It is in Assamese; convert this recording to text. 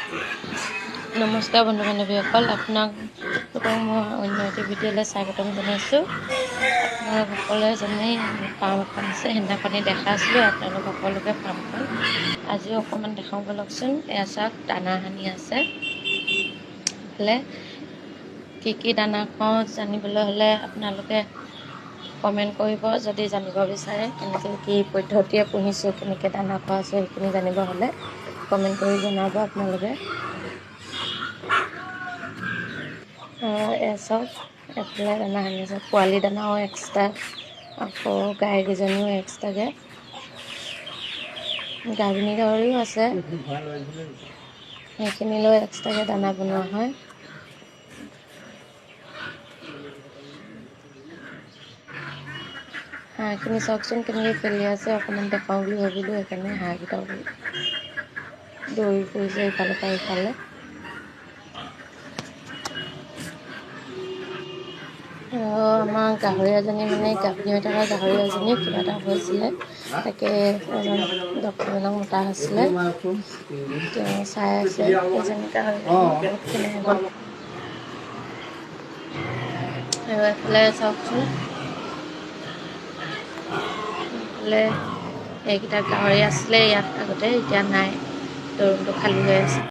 নমস্কাৰ বন্ধু বান্ধৱীসকল, আপোনালোকক মই অন্য এটি ভিডিঅ'লৈ স্বাগতম জনাইছোঁ। আপোনালোক সকলোৱে জানেই ফাৰ্ম এখন আছে, সেইদিনাখনি দেখাইছিলোঁ আপোনালোক সকলোকে ফাৰ্মখন। আজিও অকণমান দেখাওঁ ব'লকচোন। এয়া চাওক, দানা সানি আছে। এইফালে কি দানা খাওঁ জানিবলৈ হ'লে আপোনালোকে কমেণ্ট কৰিব। যদি জানিব বিচাৰে কেনেকৈ কি পদ্ধতিৰে পুহিছোঁ, কেনেকৈ দানা খোৱাইছোঁ, সেইখিনি জানিব হ'লে কমেণ্ট কৰি জনাব আপোনালোকে। চাওক, এইফালে দানা সানি আছে, পোৱালি দানাও এক্সট্ৰা, আকৌ গাইকেইজনীও এক্সট্ৰাকৈ, গাভিনী গাহৰিও আছে, সেইখিনিলৈ এক্সট্ৰাকৈ দানা বনোৱা হয়। হাঁহখিনি চাওকচোন কেনেকৈ খেলি আছে। অকণমান দেখাওঁ বুলি ভাবিলোঁ, সেইকাৰণে হাঁহকেইটাও দৌৰি ফুৰিছে ইফালৰ পৰা ইফালে। আমাৰ গাহৰি এজনী মানে গাভিনী হৈ থকা গাহৰি এজনী কিবা এটা হৈছিলে, তাকে এজন ডক্তৰজনক মতা হৈছিলে, তেওঁ চাই আছে এজনী গাহৰি বহুতখিনি আগত। আৰু এফালে চাওকচোন, এইফালে এইকেইটা গাহৰি আছিলে ইয়াত আগতে, এতিয়া নাই, ৰুমটো খালী হৈ আছে।